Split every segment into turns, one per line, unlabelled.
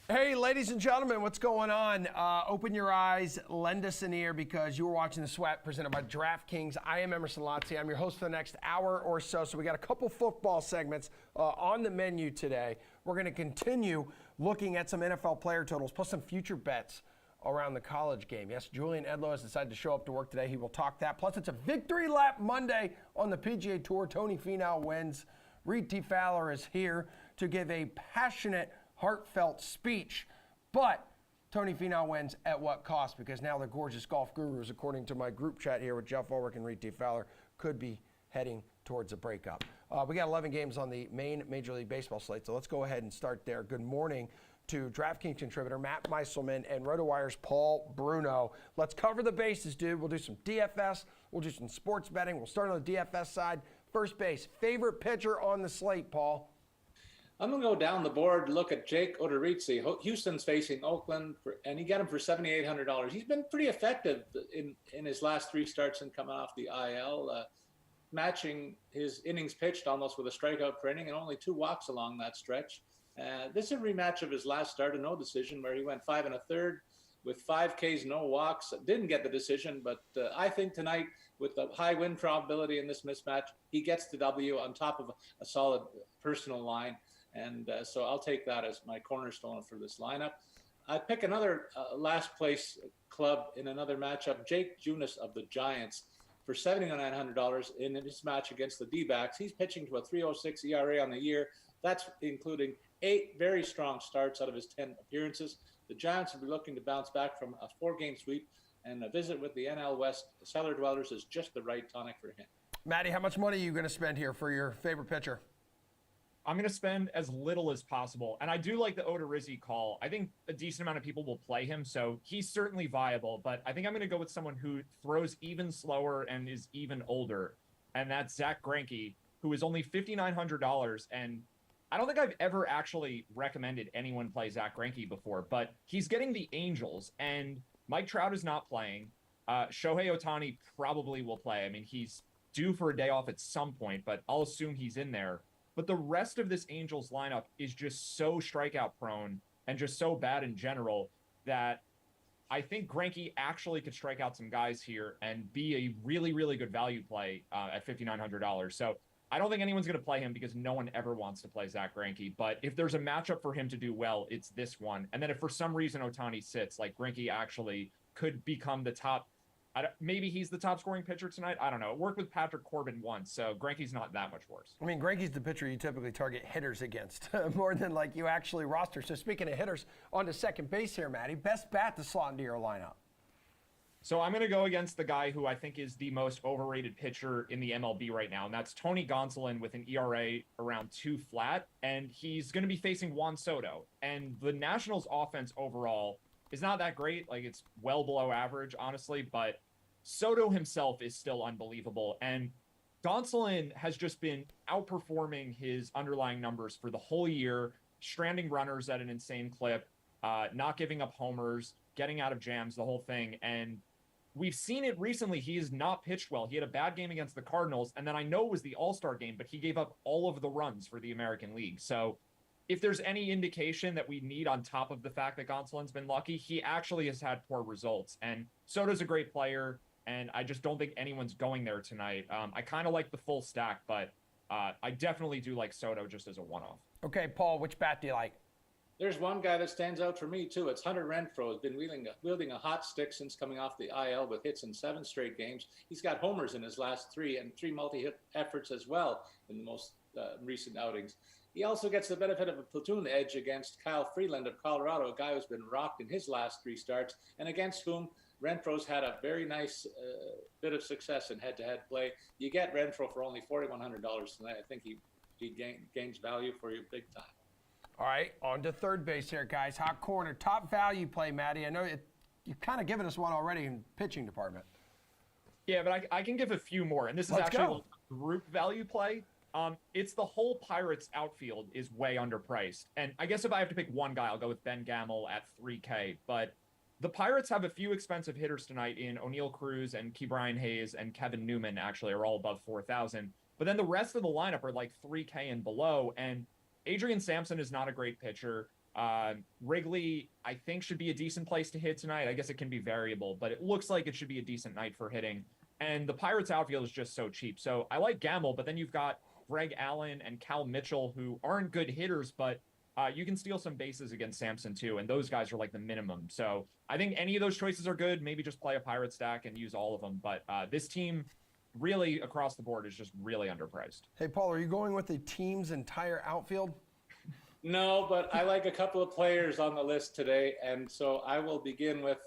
Hey, ladies and gentlemen, what's going on? Open your eyes, lend us an ear because you are watching The Sweat presented by DraftKings. I am Emerson Lotzi. I'm your host for the next hour or so. So we got a couple football segments on the menu today. We're going to continue looking at some NFL player totals plus some future bets around the college game. Yes, Julian Edlow has decided to show up to work today. He will talk that. Plus, it's a victory lap Monday on the PGA Tour. Tony Finau wins. Reed T. Fowler is here to give a passionate, heartfelt speech. But Tony Finau wins at what cost? Because now the gorgeous golf gurus, according to my group chat here with Jeff Ulrich and Reed T. Fowler, could be heading towards a breakup. We got 11 games on the main Major League Baseball slate, so let's go ahead and start there. Good morning to DraftKings contributor Matt Meiselman and RotoWire's Paul Bruno. Let's cover the bases, dude. We'll do some DFS. We'll do some sports betting. We'll start on the DFS side. First base, favorite pitcher on the slate, Paul?
I'm going to go down the board, look at Jake Odorizzi. Houston's facing Oakland, and he got him for $7,800. He's been pretty effective in his last three starts and coming off the IL, matching his innings pitched almost with a strikeout per inning and only 2 walks along that stretch. This is a rematch of his last start, a no decision, where he went 5 1/3 with 5 Ks, no walks. Didn't get the decision, but I think tonight, with the high win probability in this mismatch, he gets the W on top of a solid personal line. And so I'll take that as my cornerstone for this lineup. I pick another last place club in another matchup, Jake Junis of the Giants, for $7,900 in his match against the D-backs. He's pitching to a 3.06 ERA on the year. That's including 8 very strong starts out of his 10 appearances. The Giants will be looking to bounce back from a 4-game sweep, and a visit with the NL West cellar dwellers is just the right tonic for him.
Matty, how much money are you going to spend here for your favorite pitcher?
I'm going to spend as little as possible. And I do like the Odorizzi call. I think a decent amount of people will play him, so he's certainly viable. But I think I'm going to go with someone who throws even slower and is even older. And that's Zach Greinke, who is only $5,900. And I don't think I've ever actually recommended anyone play Zach Greinke before, but he's getting the Angels. And Mike Trout is not playing. Shohei Ohtani probably will play. I mean, he's due for a day off at some point, but I'll assume he's in there. But the rest of this Angels lineup is just so strikeout prone and just so bad in general that I think Greinke actually could strike out some guys here and be a really, really good value play at $5,900. So I don't think anyone's going to play him because no one ever wants to play Zach Greinke. But if there's a matchup for him to do well, it's this one. And then if for some reason Ohtani sits, like Greinke actually could become the top. Maybe he's the top scoring pitcher tonight. I don't know. It worked with Patrick Corbin once, so Greinke's not that much worse.
I mean, Greinke's the pitcher you typically target hitters against more than like you actually roster. So speaking of hitters, on to second base here, Matty. Best bat to slot into your lineup.
So I'm going to go against the guy who I think is the most overrated pitcher in the MLB right now, and that's Tony Gonsolin with an ERA around 2 flat, and he's going to be facing Juan Soto. And the Nationals' offense overall is not that great. Like, it's well below average, honestly, but Soto himself is still unbelievable. And Gonsolin has just been outperforming his underlying numbers for the whole year, stranding runners at an insane clip, not giving up homers, getting out of jams, the whole thing. And we've seen it recently. He has not pitched well. He had a bad game against the Cardinals, and then I know it was the All-Star game, but he gave up all of the runs for the American League. So if there's any indication that we need on top of the fact that Gonsolin's been lucky, he actually has had poor results. And Soto's a great player, and I just don't think anyone's going there tonight. I kind of like the full stack, but I definitely do like Soto just as a one-off.
Okay, Paul, which bat do you like?
There's one guy that stands out for me, too. It's Hunter Renfroe. Has been wielding a hot stick since coming off the IL with hits in 7 straight games. He's got homers in his last 3 and 3 multi-hit efforts as well in the most recent outings. He also gets the benefit of a platoon edge against Kyle Freeland of Colorado, a guy who's been rocked in his last 3 starts, and against whom Renfroe's had a very nice bit of success in head-to-head play. You get Renfroe for only $4,100 tonight. I think he gains value for you big time.
All right, on to third base here, guys. Hot corner, top value play, Matty. I know you've kind of given us one already in pitching department.
Yeah, but I can give a few more, and this is actually a group value play. It's the whole Pirates outfield is way underpriced. And I guess if I have to pick one guy, I'll go with Ben Gamel at $3K. But the Pirates have a few expensive hitters tonight in O'Neal Cruz and Ke'Bryan Hayes and Kevin Newman actually are all above 4,000. But then the rest of the lineup are like $3K and below. And Adrian Sampson is not a great pitcher. Wrigley, I think, should be a decent place to hit tonight. I guess it can be variable, but it looks like it should be a decent night for hitting. And the Pirates outfield is just so cheap. So I like Gamble, but then you've got Greg Allen and Cal Mitchell, who aren't good hitters, but you can steal some bases against Sampson too. And those guys are like the minimum. So I think any of those choices are good. Maybe just play a Pirate stack and use all of them. But this team really across the board is just really underpriced.
Hey, Paul, are you going with the team's entire outfield?
No, but I like a couple of players on the list today. And so I will begin with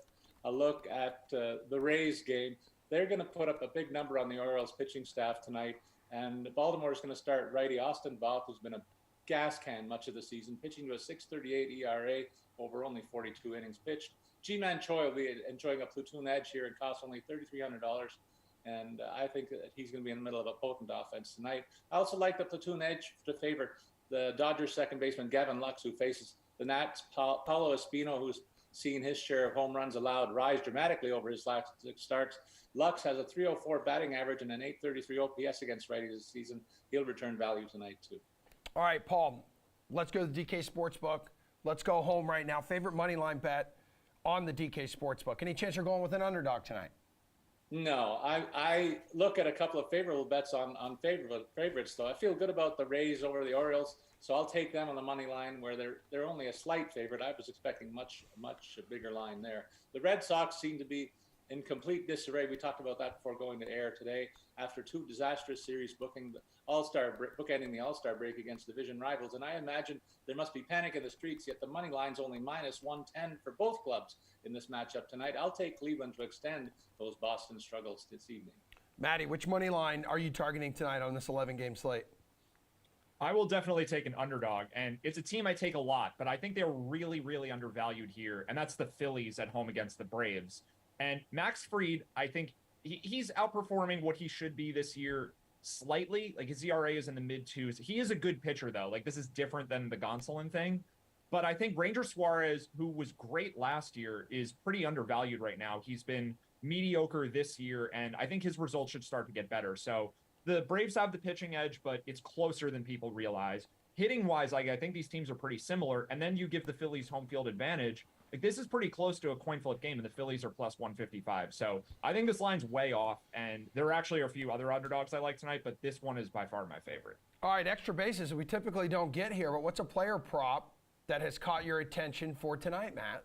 a look at the Rays game. They're going to put up a big number on the Orioles pitching staff tonight. And Baltimore is going to start righty Austin Bopp, who's been a gas can much of the season, pitching to a 6.38 ERA over only 42 innings pitched. G-Man Choi will be enjoying a platoon edge here and costs only $3,300. And I think that he's going to be in the middle of a potent offense tonight. I also like the platoon edge to favor the Dodgers second baseman Gavin Lux, who faces the Nats' Paulo Espino, who's seen his share of home runs allowed rise dramatically over his last 6 starts. Lux has a 304 batting average and an 833 OPS against righties this season. He'll return value tonight, too.
All right, Paul, let's go to the DK Sportsbook. Let's go home right now. Favorite money line bet on the DK Sportsbook. Any chance you're going with an underdog tonight?
No, I look at a couple of favorable bets on favorites, though. I feel good about the Rays over the Orioles, so I'll take them on the money line where they're only a slight favorite. I was expecting much bigger line there. The Red Sox seem to be in complete disarray. We talked about that before going to air today. After 2 disastrous series bookending the All-Star break against division rivals, and I imagine there must be panic in the streets. Yet the money line's only -110 for both clubs in this matchup tonight. I'll take Cleveland to extend those Boston struggles this evening.
Maddie, which money line are you targeting tonight on this 11-game slate?
I will definitely take an underdog, and it's a team I take a lot, but I think they're really, really undervalued here, and that's the Phillies at home against the Braves. And Max Fried, I think he's outperforming what he should be this year slightly. Like his ERA is in the mid-2s. He is a good pitcher, though. Like this is different than the Gonsolin thing. But I think Ranger Suarez, who was great last year, is pretty undervalued right now. He's been mediocre this year, and I think his results should start to get better. So the Braves have the pitching edge, but it's closer than people realize. Hitting-wise, like I think these teams are pretty similar, and then you give the Phillies home field advantage. Like this is pretty close to a coin flip game, and the Phillies are plus 155. So I think this line's way off, and there actually are a few other underdogs I like tonight, but this one is by far my favorite.
All right, extra bases we typically don't get here, but what's a player prop that has caught your attention for tonight, Matt?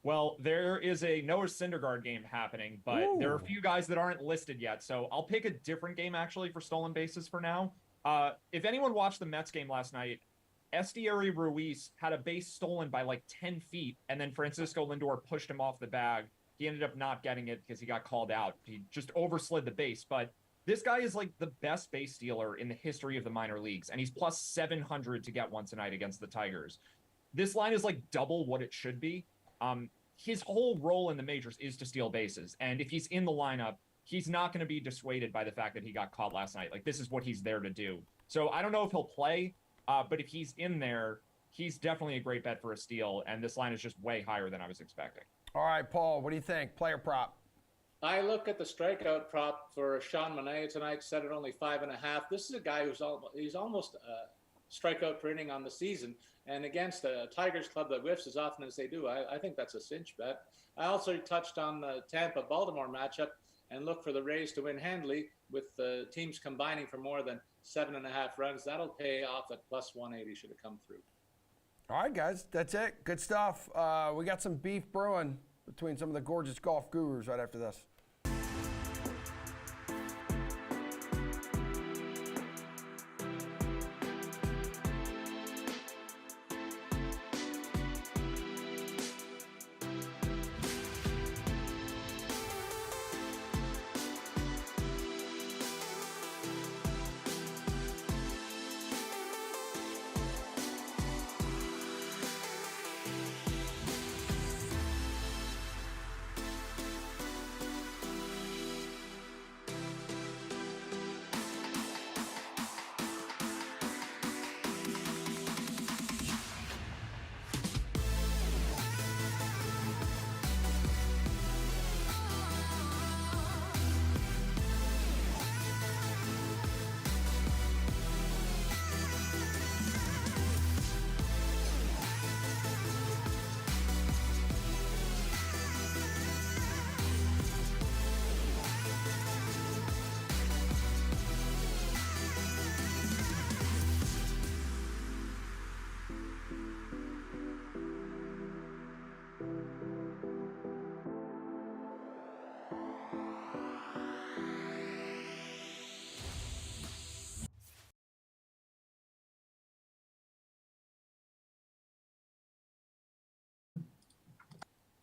Well, there is a Noah Syndergaard game happening, but there are a few guys that aren't listed yet. So I'll pick a different game actually for stolen bases for now. If anyone watched the Mets game last night, Estieri Ruiz had a base stolen by like 10 feet, and then Francisco Lindor pushed him off the bag. He ended up not getting it because he got called out. He just overslid the base. But this guy is like the best base stealer in the history of the minor leagues, and he's plus 700 to get one tonight against the Tigers. This line is like double what it should be. His whole role in the majors is to steal bases, and if he's in the lineup, he's not going to be dissuaded by the fact that he got caught last night. Like, this is what he's there to do. So I don't know if he'll play, but if he's in there, he's definitely a great bet for a steal, and this line is just way higher than I was expecting.
All right, Paul, what do you think? Player prop.
I look at the strikeout prop for Sean Manaea tonight, set at only 5.5. This is a guy he's almost strikeout per inning on the season, and against a Tigers club that whiffs as often as they do, I think that's a cinch bet. I also touched on the Tampa-Baltimore matchup and look for the Rays to win handily with the teams combining for more than 7.5 runs. That'll pay off at plus 180 should it come through.
All right, guys, that's it. Good stuff. We got some beef brewing between some of the gorgeous golf gurus right after this.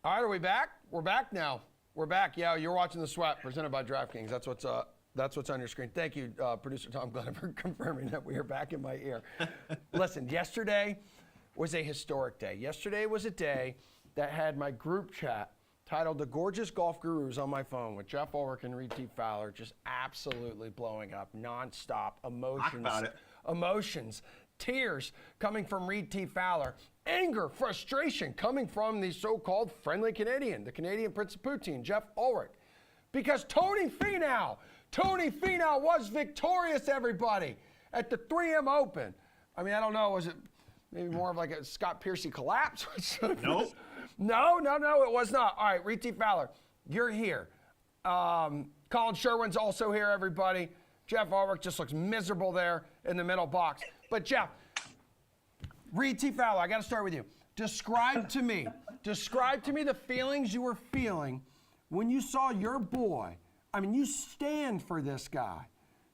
All right, are we back? We're back now. We're back. Yeah, you're watching The Sweat, presented by DraftKings. That's what's on your screen. Thank you, producer Tom Glenn, for confirming that we are back in my ear. Listen, yesterday was a historic day. Yesterday was a day that had my group chat titled "The Gorgeous Golf Gurus" on my phone with Jeff Ulrich and Reed T. Fowler just absolutely blowing up, nonstop emotions.
Talk about it.
Emotions, tears coming from Reed T. Fowler, anger, frustration coming from the so-called friendly Canadian, the Canadian Prince of Poutine, Jeff Ulrich. Because Tony Finau was victorious, everybody, at the 3M Open. I mean, I don't know, was it maybe more of like a Scott Piercy collapse?
Nope.
No, it was not. All right, Reed T. Fowler, you're here. Colin Sherwin's also here, everybody. Jeff Ulrich just looks miserable there in the middle box. But Jeff, Reed T. Fowler, I got to start with you. Describe to me the feelings you were feeling when you saw your boy. I mean, you stand for this guy.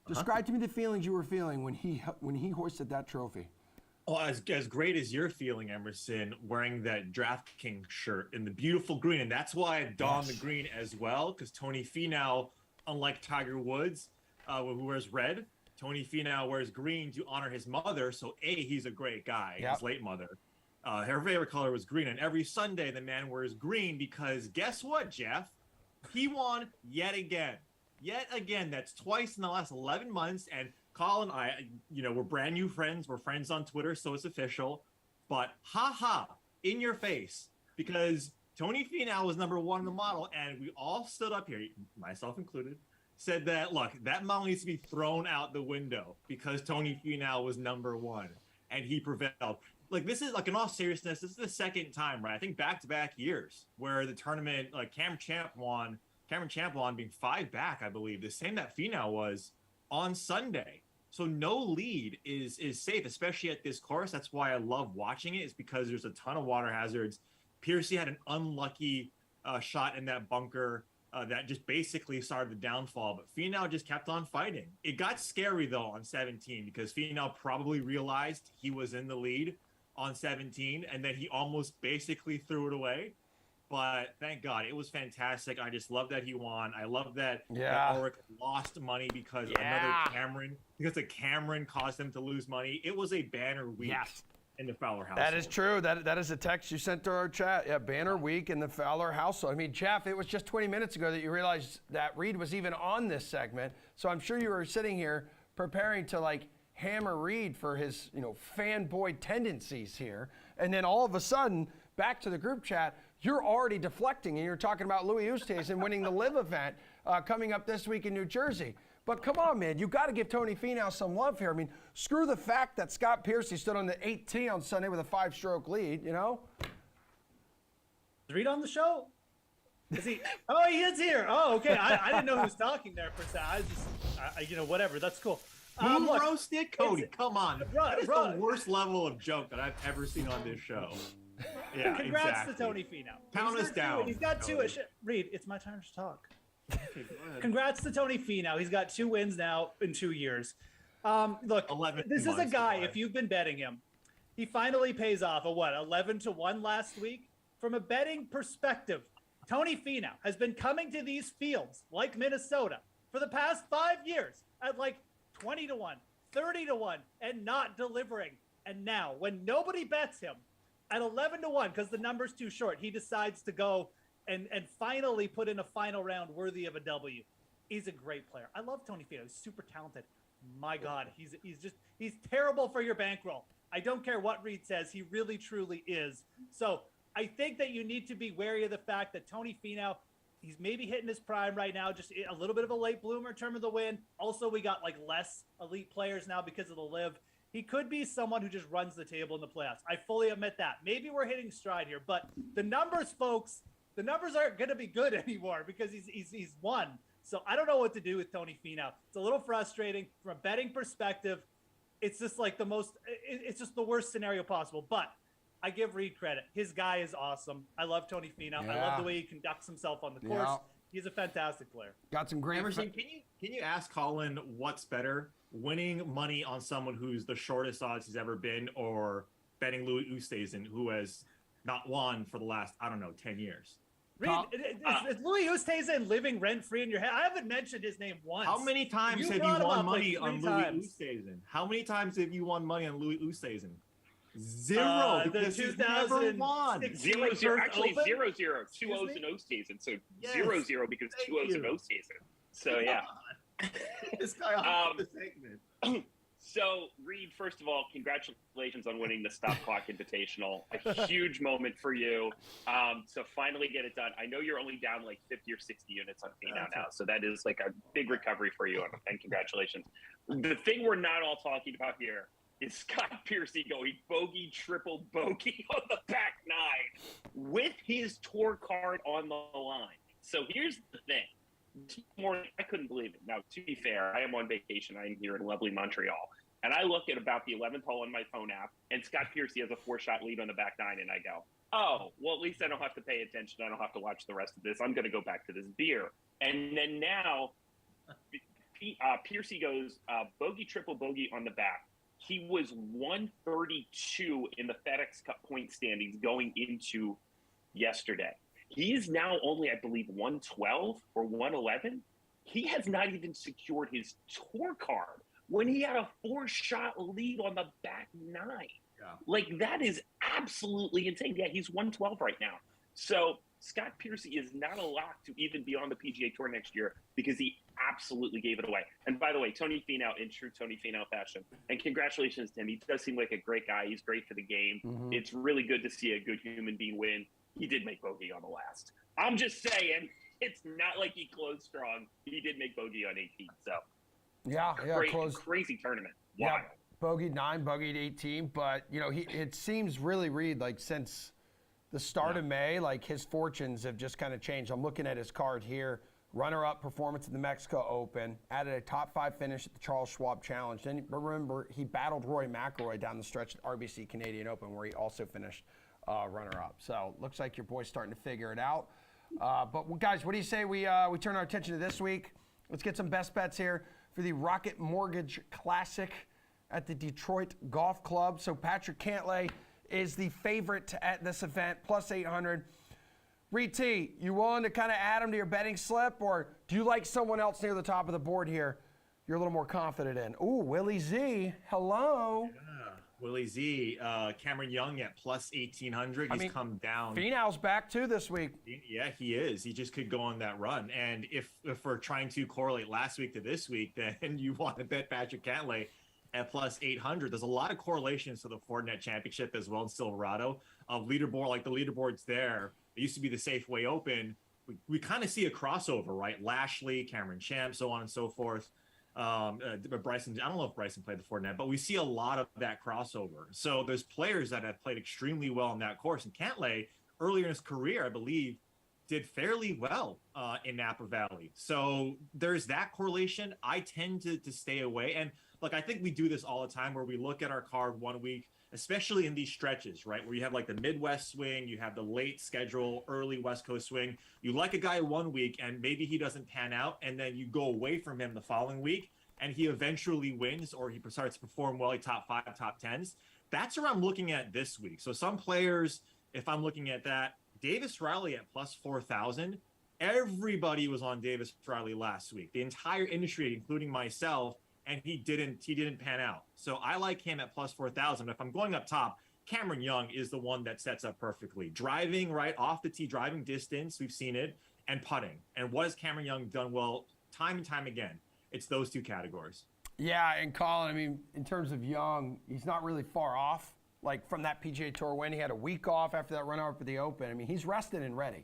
Describe to me the feelings you were feeling when he hoisted that trophy.
Oh, as great as you're feeling, Emerson, wearing that DraftKings shirt in the beautiful green. And that's why I donned the green as well, because Tony Finau, unlike Tiger Woods, who wears red, Tony Finau wears green to honor his mother. So, he's a great guy, his late mother. Her favorite color was green. And every Sunday, the man wears green because guess what, Jeff? He won yet again. Yet again. That's twice in the last 11 months. And Colin, we're brand new friends. We're friends on Twitter, so it's official. But in your face, because Tony Finau was number one in the model, and we all stood up here, myself included, said that, look, that model needs to be thrown out the window because Tony Finau was number one, and he prevailed. Like, this is, like, in all seriousness, this is the second time, right? I think back-to-back years where the tournament, like, Cameron Champ won being 5 back, I believe, the same that Finau was on Sunday. So no lead is safe, especially at this course. That's why I love watching it, is because there's a ton of water hazards. Piercy had an unlucky shot in that bunker that just basically started the downfall, but Finau just kept on fighting. It got scary, though, on 17, because Finau probably realized he was in the lead on 17, and then he almost basically threw it away. But thank God, it was fantastic. I just love that he won. I love that Ulrich lost money because a Cameron caused him to lose money. It was a banner week in the Fowler household.
That is true. That is a text you sent to our chat. Yeah, banner week in the Fowler household. I mean, Jeff, it was just 20 minutes ago that you realized that Reed was even on this segment. So I'm sure you were sitting here preparing to, like, hammer Reed for his, fanboy tendencies here. And then all of a sudden, back to the group chat, you're already deflecting, and you're talking about Louis Oosthuizen winning the LIV event coming up this week in New Jersey. But come on, man, you got to give Tony Finau some love here. I mean, screw the fact that Scott Piercy stood on the 18 on Sunday with a 5-stroke lead,
Is Reed on the show? Is he? Oh, he is here. Oh, okay. I didn't know who was talking there for a second. I was just, whatever. That's cool.
Who roasted Cody? Come on. That is the worst level of joke that I've ever seen on this show. Yeah,
Congrats to Tony Finau.
Pound us down.
He's got two. Reed, it's my turn to talk. Congrats to Tony Finau. He's got 2 wins now in 2 years. Look, this is a guy, if you've been betting him, he finally pays off. 11-1 last week? From a betting perspective, Tony Finau has been coming to these fields, like Minnesota, for the past 5 years at like 20-1, 30-1, and not delivering. And now, when nobody bets him, at 11-1, because the number's too short, he decides to go and finally put in a final round worthy of a W. He's a great player. I love Tony Finau. He's super talented. My God, he's terrible for your bankroll. I don't care what Reed says. He really, truly is. So I think that you need to be wary of the fact that Tony Finau, he's maybe hitting his prime right now, just a little bit of a late bloomer in terms of the win. Also, we got like less elite players now because of the LIV. He could be someone who just runs the table in the playoffs. I fully admit that. Maybe we're hitting stride here, but the numbers, folks, the numbers aren't going to be good anymore because he's won. So I don't know what to do with Tony Finau. It's a little frustrating from a betting perspective. It's just like it's just the worst scenario possible. But I give Reed credit. His guy is awesome. I love Tony Finau. I love the way he conducts himself on the course. He's a fantastic player.
Got some great.
Emerson, can you ask Colin what's better, winning money on someone who's the shortest odds he's ever been, or betting Louis Oosthuizen, who has not won for the last, I don't know, 10 years.
Reed, is Louis Oosthuizen living rent-free in your head? I haven't mentioned his name once.
How many times have you won money on Louis Oosthuizen? How many times have you won money on Louis Oosthuizen? Zero. Because he's never won.
0-0. Actually, 0-0. 2 O's in Oosthuizen. So
Yes.
0-0 because 2 O's in Oosthuizen. So, yeah.
This guy on the segment.
So, Reed, first of all, congratulations on winning the Stop Clock Invitational. A huge moment for you. So finally get it done. I know you're only down like 50 or 60 units on Finau now, so that is like a big recovery for you, and congratulations. The thing we're not all talking about here is Scott Piercy going bogey, triple bogey on the back nine with his tour card on the line. So here's the thing. This morning, I couldn't believe it. Now, to be fair, I am on vacation. I am here in lovely Montreal. And I look at about the 11th hole on my phone app, and Scott Piercy has a 4-shot lead on the back nine, and I go, oh, well, at least I don't have to pay attention. I don't have to watch the rest of this. I'm going to go back to this beer. And then now, Piercy goes bogey, triple bogey on the back. He was 132 in the FedEx Cup point standings going into yesterday. He is now only, I believe, 112 or 111. He has not even secured his tour card when he had a 4-shot lead on the back nine. Yeah. Like, that is absolutely insane. Yeah, he's 112 right now. So Scott Piercy is not a lock to even be on the PGA Tour next year because he absolutely gave it away. And by the way, Tony Finau in true Tony Finau fashion. And congratulations to him. He does seem like a great guy. He's great for the game. Mm-hmm. It's really good to see a good human being win. He did make bogey on the last. I'm just saying, it's not like he closed strong. He did make bogey on 18. So, crazy tournament. Wow.
Yeah, bogeyed 9, bogeyed 18. But, you know, it seems really, Reed, like since the start of May, like his fortunes have just kind of changed. I'm looking at his card here. Runner-up performance at the Mexico Open. Added a top 5 finish at the Charles Schwab Challenge. Then remember, he battled Rory McIlroy down the stretch at RBC Canadian Open, where he also finished runner-up. So looks like your boy's starting to figure it out. But guys, what do you say we turn our attention to this week? Let's get some best bets here for the Rocket Mortgage Classic at the Detroit Golf Club. So Patrick Cantlay is the favorite at this event, plus 800. Reed T, you willing to kind of add him to your betting slip, or do you like someone else near the top of the board here you're a little more confident in? Ooh, Willie Z, hello.
Yeah. Willie Z, Cameron Young at plus 1,800. He's come down.
Finau's back too this week.
Yeah, he is. He just could go on that run. And if we're trying to correlate last week to this week, then you want to bet Patrick Cantlay at plus 800. There's a lot of correlations to the Fortinet Championship as well in Silverado. Leaderboard, like the leaderboards there, it used to be the Safeway Open. We kind of see a crossover, right? Lashley, Cameron Champ, so on and so forth. Bryson, I don't know if Bryson played the Fortinet, but we see a lot of that crossover. So there's players that have played extremely well in that course. And Cantlay, earlier in his career, I believe, did fairly well in Napa Valley. So there's that correlation. I tend to stay away. And look, I think we do this all the time where we look at our card one week, especially in these stretches, right? Where you have like the Midwest swing, you have the late schedule, early West Coast swing. You like a guy one week and maybe he doesn't pan out, and then you go away from him the following week and he eventually wins, or he starts to perform well, he top 5, top 10s. That's what I'm looking at this week. So some players, if I'm looking at that, Davis Riley at plus 4,000. Everybody was on Davis Riley last week, the entire industry, including myself, and he didn't pan out. So I like him at plus 4,000. If I'm going up top, Cameron Young is the one that sets up perfectly. Driving right off the tee, driving distance, we've seen it, and putting. And what has Cameron Young done well time and time again? It's those two categories.
Yeah, and Colin, I mean, in terms of Young, he's not really far off. Like from that PGA Tour win, he had a week off after that run-up for the Open. I mean, he's rested and ready.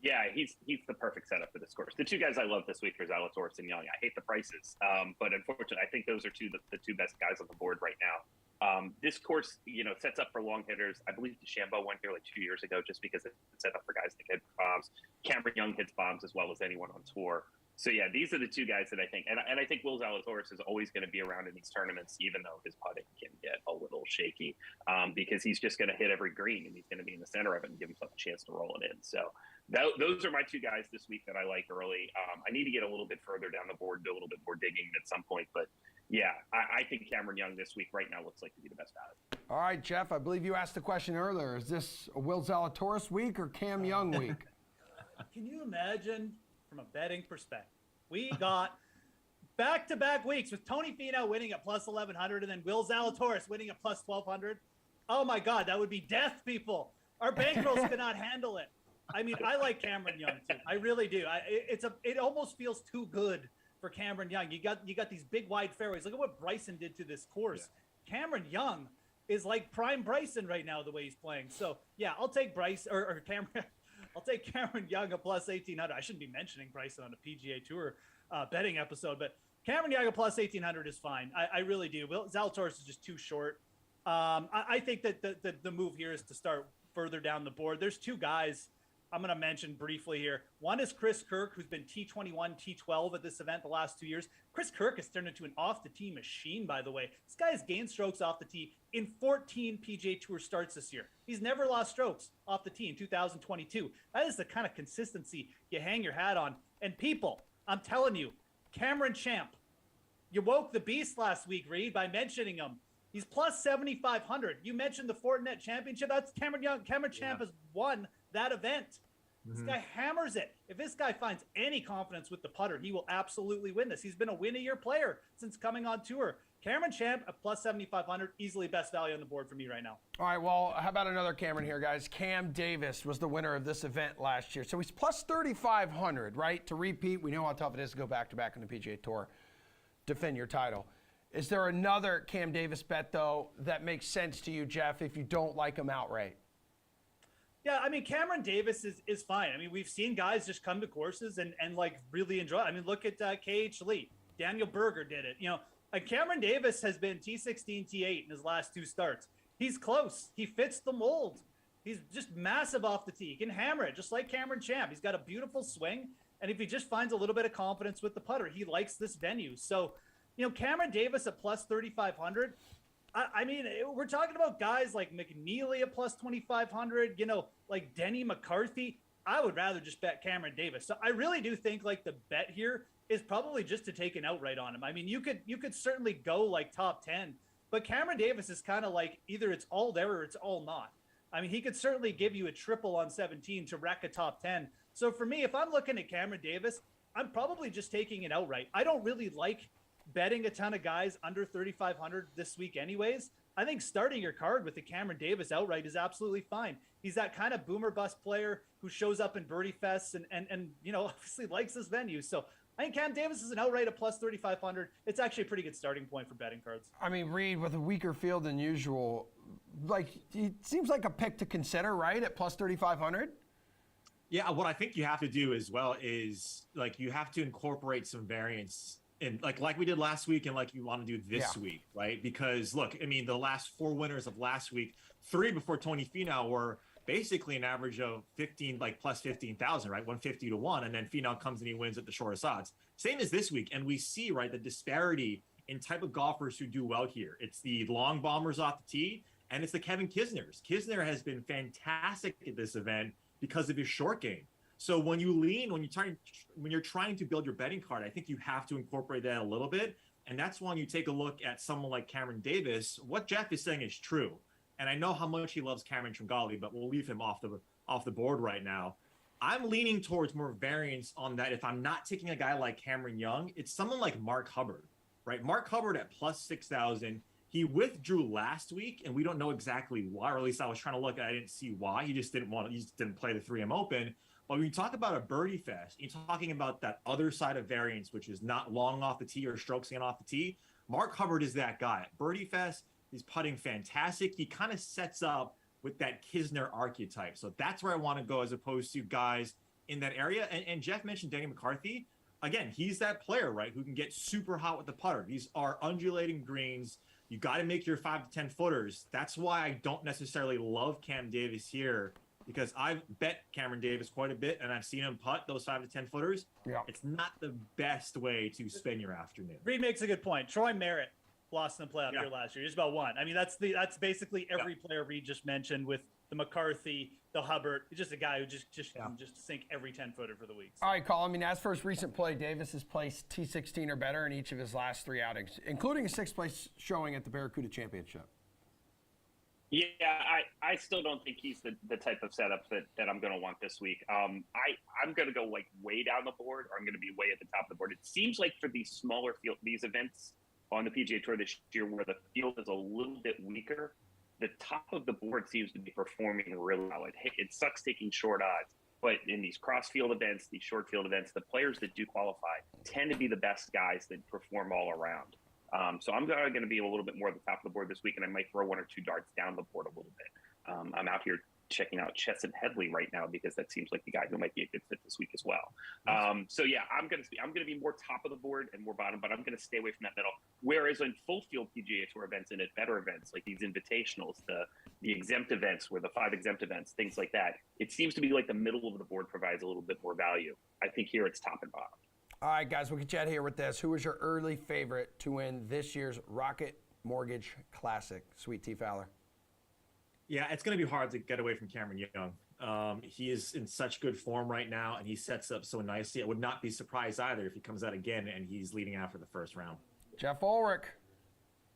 Yeah, he's the perfect setup for this course. The two guys I love this week are Zalatoris and Young. I hate the prices, but unfortunately, I think those are the two best guys on the board right now. This course, sets up for long hitters. I believe DeChambeau went here like 2 years ago just because it's set up for guys that hit bombs. Cameron Young hits bombs as well as anyone on tour. So, yeah, these are the two guys that I think. And I think Will Zalatoris is always going to be around in these tournaments, even though his putting can get a little shaky because he's just going to hit every green and he's going to be in the center of it and give himself a chance to roll it in. So those are my two guys this week that I like early. I need to get a little bit further down the board, do a little bit more digging at some point. But, yeah, I think Cameron Young this week right now looks like to be the best at it.
All right, Jeff, I believe you asked the question earlier. Is this a Will Zalatoris week or Cam Young week?
Can you imagine from a betting perspective? We got back-to-back weeks with Tony Finau winning at plus 1,100 and then Will Zalatoris winning at plus 1,200. Oh, my God, that would be death, people. Our bankrolls cannot handle it. I mean, I like Cameron Young, too. I really do. It almost feels too good for Cameron Young. You got these big, wide fairways. Look at what Bryson did to this course. Yeah. Cameron Young is like prime Bryson right now, the way he's playing. So, yeah, I'll take Bryce or Cameron. I'll take Cameron Young a plus 1,800. I shouldn't be mentioning Bryson on a PGA Tour betting episode, but Cameron Young a plus 1,800 is fine. I really do. Zalatoris is just too short. I think that the move here is to start further down the board. There's two guys I'm going to mention briefly here. One is Chris Kirk, who's been T21, T12 at this event the last 2 years. Chris Kirk has turned into an off-the-tee machine, by the way. This guy has gained strokes off the tee in 14 PGA Tour starts this year. He's never lost strokes off the tee in 2022. That is the kind of consistency you hang your hat on. And people, I'm telling you, Cameron Champ, you woke the beast last week, Reed, by mentioning him. He's plus 7,500. You mentioned the Fortinet Championship. That's Cameron Young. Cameron Champ has won that event. This guy hammers it. If this guy finds any confidence with the putter, he will absolutely win this. He's been a win-a-year player since coming on tour. Cameron Champ at plus 7,500, easily best value on the board for me right now.
All right, well, how about another Cameron here, guys? Cam Davis was the winner of this event last year. So he's plus 3,500, right? To repeat, we know how tough it is to go back-to-back on the PGA Tour, defend your title. Is there another Cam Davis bet, though, that makes sense to you, Jeff, if you don't like him outright?
Yeah, I mean, Cameron Davis is fine. I mean, we've seen guys just come to courses and like really enjoy it. I mean, look at KH Lee. Daniel Berger did it. You know, Cameron Davis has been T16, T8 in his last two starts. He's close. He fits the mold. He's just massive off the tee. He can hammer it, just like Cameron Champ. He's got a beautiful swing. And if he just finds a little bit of confidence with the putter, he likes this venue. So, you know, Cameron Davis at plus 3,500, I mean, we're talking about guys like McNeely at plus 2,500, you know, like Denny McCarthy. I would rather just bet Cameron Davis. So I really do think like the bet here is probably just to take an outright on him. I mean, you could certainly go like top 10, but Cameron Davis is kind of like either it's all there or it's all not. I mean, he could certainly give you a triple on 17 to wreck a top 10. So for me, if I'm looking at Cameron Davis, I'm probably just taking it outright. I don't really like betting a ton of guys under 3,500 this week anyways. I think starting your card with the Cameron Davis outright is absolutely fine. He's that kind of boomer bust player who shows up in birdie fests and you know, obviously likes this venue. So I think Cam Davis is an outright at plus 3,500. It's actually a pretty good starting point for betting cards.
I mean, Reed, with a weaker field than usual, like, it seems like a pick to consider, right, at plus 3,500?
Yeah, what I think you have to do as well is, like, you have to incorporate some variance in, like we did last week and like you want to do this week, right? Because, look, I mean, the last four winners of last week, three before Tony Finau were basically an average of 15, like plus 15,000, right? 150 to 1. And then Finau comes and he wins at the shortest odds. Same as this week. And we see, right, the disparity in type of golfers who do well here. It's the long bombers off the tee, and it's the Kevin Kisners. Kisner has been fantastic at this event because of his short game. So when you lean, when you're trying to build your betting card, I think you have to incorporate that a little bit. And that's when you take a look at someone like Cameron Davis. What Jeff is saying is true. And I know how much he loves Cameron Tringali, but we'll leave him off the board right now. I'm leaning towards more variance on that. If I'm not taking a guy like Cameron Young, it's someone like Mark Hubbard, right? Mark Hubbard at plus 6,000. He withdrew last week, and we don't know exactly why, or at least I was trying to look, and I didn't see why. He just didn't play the 3M Open. But when you talk about a birdie fest, you're talking about that other side of variance, which is not long off the tee or strokes in off the tee. Mark Hubbard is that guy. At birdie fest, he's putting fantastic. He kind of sets up with that Kisner archetype. So that's where I want to go as opposed to guys in that area. And Jeff mentioned Denny McCarthy. Again, he's that player, right, who can get super hot with the putter. These are undulating greens. You got to make your 5 to 10 footers. That's why I don't necessarily love Cam Davis here, because I've bet Cameron Davis quite a bit, and I've seen him putt those 5 to 10 footers. Yeah. It's not the best way to spend your afternoon.
Reed makes a good point. Troy Merritt lost in the playoff here last year. Just about one. I mean, that's basically every player Reed just mentioned with the McCarthy, the Hubbard. He's just a guy who can just sink every 10-footer for the week.
All right, Colin. I mean, as for his recent play, Davis has placed T16 or better in each of his last 3 outings, including a 6th place showing at the Barracuda Championship.
Yeah, I still don't think he's the type of setup that I'm going to want this week. I'm going to go like way down the board, or I'm going to be way at the top of the board. It seems like for these smaller field, these events on the PGA Tour this year, where the field is a little bit weaker, the top of the board seems to be performing really well. It sucks taking short odds, but in these cross field events, these short field events, the players that do qualify tend to be the best guys that perform all around. So I'm going to be a little bit more at the top of the board this week, and I might throw one or two darts down the board a little bit. I'm out here checking out Chesson Headley right now because that seems like the guy who might be a good fit this week as well. So yeah, I'm going to be more top of the board and more bottom, but I'm going to stay away from that middle. Whereas in full field PGA Tour events and at better events like these invitationals, the exempt events, where the 5 exempt events, things like that, it seems to be like the middle of the board provides a little bit more value. I think here it's top and bottom.
All right, guys, we'll get you out here with this. Who is your early favorite to win this year's Rocket Mortgage Classic? Sweet T. Fowler.
Yeah, it's going to be hard to get away from Cameron Young. He is in such good form right now, and he sets up so nicely. I would not be surprised either if he comes out again and he's leading after the first round.
Jeff Ulrich.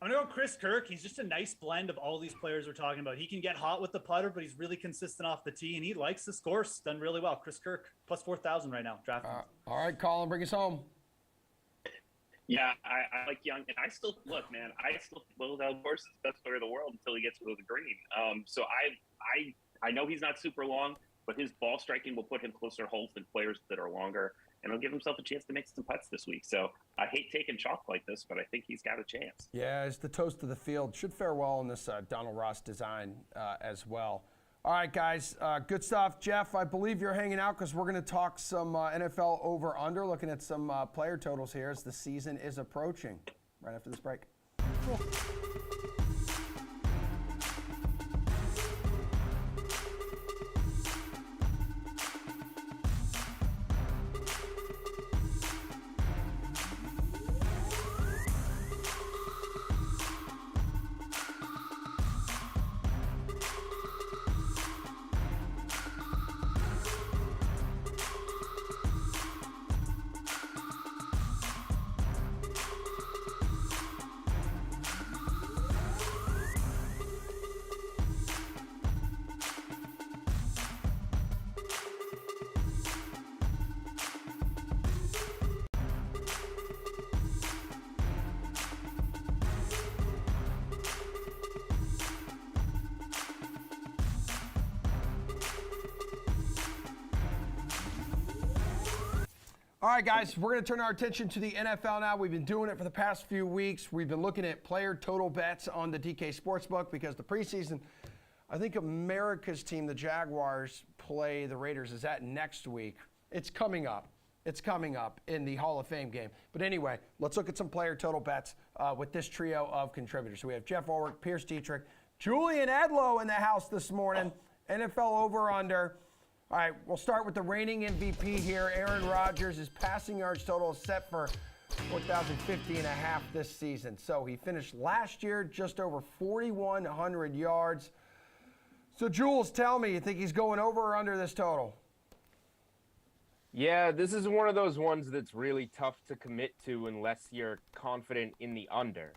I'm going to go Chris Kirk. He's just a nice blend of all these players we're talking about. He can get hot with the putter, but he's really consistent off the tee, and he likes his course. Done really well. Chris Kirk, plus 4,000 right now. DraftKings.
All right, Colin, bring us home.
Yeah, I like Young, and I still think Will Zalatoris is the best player in the world until he gets to the green. So I know he's not super long, but his ball striking will put him closer to holes than players that are longer, and he'll give himself a chance to make some putts this week. So I hate taking chalk like this, but I think he's got a chance.
Yeah, it's the toast of the field. Should fare well in this Donald Ross design as well. All right, guys, good stuff. Jeff, I believe you're hanging out because we're going to talk some NFL over-under, looking at some player totals here as the season is approaching right after this break. Cool. All right, guys, we're going to turn our attention to the NFL now. We've been doing it for the past few weeks. We've been looking at player total bets on the DK Sportsbook because the preseason, I think America's team, the Jaguars, play the Raiders. Is that next week? It's coming up. It's coming up in the Hall of Fame game. But anyway, let's look at some player total bets with this trio of contributors. So we have Jeff Ulrich, Pierce Dietrich, Julian Edlow in the house this morning. NFL over-under. All right, we'll start with the reigning MVP here. Aaron Rodgers, his passing yards total is set for 4,050.5 this season. So he finished last year just over 4,100 yards. So Jules, tell me, you think he's going over or under this total?
Yeah, this is one of those ones that's really tough to commit to unless you're confident in the under.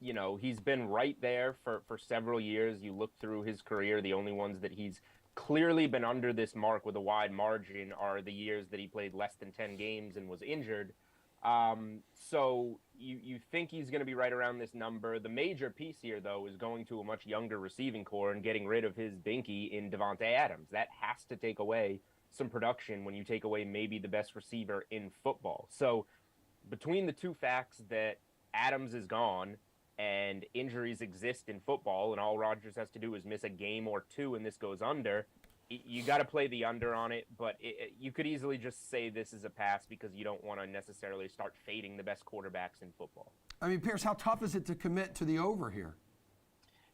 You know, he's been right there for several years. You look through his career, the only ones that he's clearly been under this mark with a wide margin are the years that he played less than 10 games and was injured. So you think he's going to be right around this number. The major piece here, though, is going to a much younger receiving core and getting rid of his binky in Davante Adams. That has to take away some production when you take away maybe the best receiver in football. So between the two facts that Adams is gone and injuries exist in football, and all Rodgers has to do is miss a game or two and this goes under, you got to play the under on it, but you could easily just say this is a pass because you don't want to necessarily start fading the best quarterbacks in football.
I mean, Pierce, how tough is it to commit to the over here?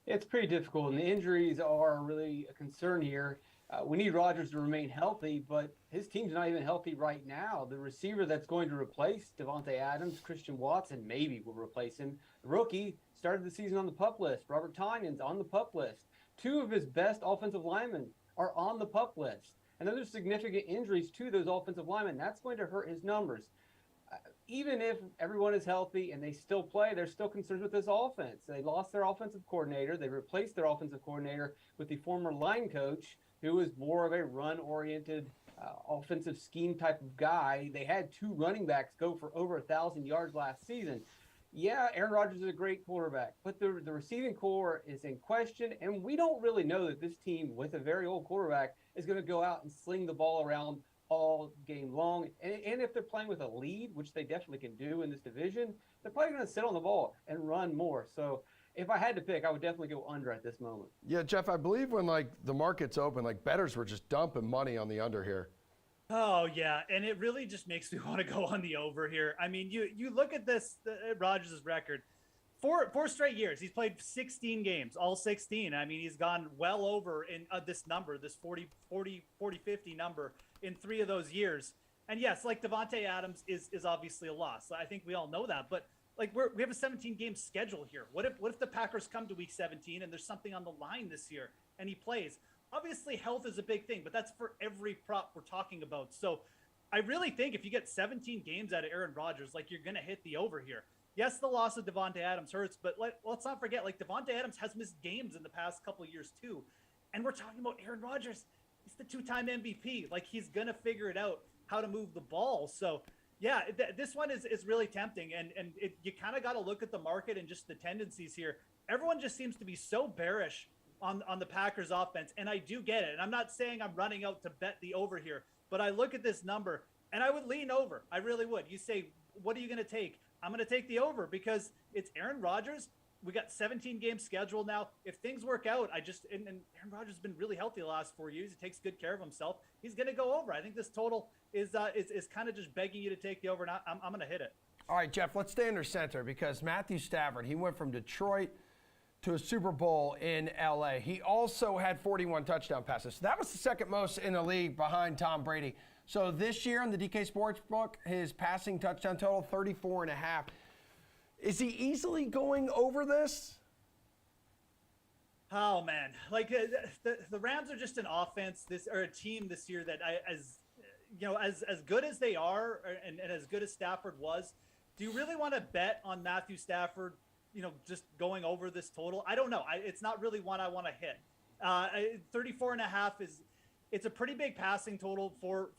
It's pretty difficult, and the injuries are really a concern here. We need Rodgers to remain healthy, but his team's not even healthy right now. The receiver that's going to replace Davante Adams, Christian Watson, maybe will replace him. The rookie started the season on the PUP list. Robert Tonyan's on the PUP list. Two of his best offensive linemen are on the PUP list. And then there's significant injuries to those offensive linemen. That's going to hurt his numbers. Even if everyone is healthy and they still play, there's still concerns with this offense. They lost their offensive coordinator. They replaced their offensive coordinator with the former line coach, who is more of a run-oriented offensive scheme type of guy. They had 2 running backs go for over 1,000 yards last season. Yeah, Aaron Rodgers is a great quarterback, but the receiving core is in question, and we don't really know that this team with a very old quarterback is going to go out and sling the ball around all game long. And if they're playing with a lead, which they definitely can do in this division, they're probably going to sit on the ball and run more. So if I had to pick, I would definitely go under at this moment.
Yeah, Jeff, I believe when the market's open, bettors were just dumping money on the under here.
Oh yeah, and it really just makes me want to go on the over here. I mean, you look at this Rodgers' record. 4 straight years. He's played 16 games, all 16. I mean, he's gone well over in this number, this 40, 50 number in 3 of those years. And yes, Devontae Adams is obviously a loss. I think we all know that. But we have a 17-game schedule here. What if the Packers come to week 17 and there's something on the line this year and he plays? Obviously, health is a big thing, but that's for every prop we're talking about. So I really think if you get 17 games out of Aaron Rodgers, you're going to hit the over here. Yes, the loss of Devontae Adams hurts, but let's not forget, Devontae Adams has missed games in the past couple of years too. And we're talking about Aaron Rodgers. He's the 2-time MVP. He's going to figure it out how to move the ball. So, yeah, this one is really tempting. And you kind of got to look at the market and just the tendencies here. Everyone just seems to be so bearish on the Packers offense. And I do get it. And I'm not saying I'm running out to bet the over here, but I look at this number and I would lean over. I really would. You say, what are you going to take? I'm going to take the over because it's Aaron Rodgers. We got 17 games scheduled now. If things work out, and Aaron Rodgers has been really healthy the last 4 years. He takes good care of himself. He's going to go over. I think this total is kind of just begging you to take the over. And I'm going to hit it.
All right, Jeff, let's stay under center because Matthew Stafford, he went from Detroit to a Super Bowl in L.A. He also had 41 touchdown passes. So that was the second most in the league behind Tom Brady. So this year in the DK Sportsbook, his passing touchdown total, 34.5. Is he easily going over this?
Oh, man. The Rams are just an offense or a team this year that as good as they are and as good as Stafford was, do you really want to bet on Matthew Stafford, just going over this total? I don't know. It's not really one I want to hit. 34.5 it's a pretty big passing total for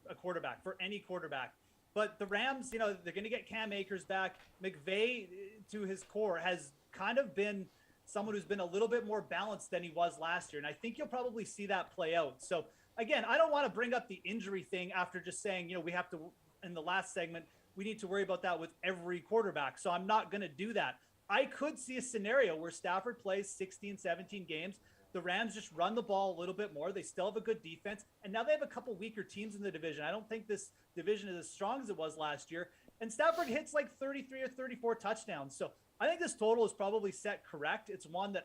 a quarterback, for any quarterback. But the Rams, they're going to get Cam Akers back. McVay, to his core, has kind of been someone who's been a little bit more balanced than he was last year. And I think you'll probably see that play out. So, again, I don't want to bring up the injury thing after just saying, we have to, in the last segment, we need to worry about that with every quarterback. So I'm not going to do that. I could see a scenario where Stafford plays 16, 17 games. The Rams just run the ball a little bit more. They still have a good defense. And now they have a couple weaker teams in the division. I don't think this division is as strong as it was last year. And Stafford hits 33 or 34 touchdowns. So I think this total is probably set correct. It's one that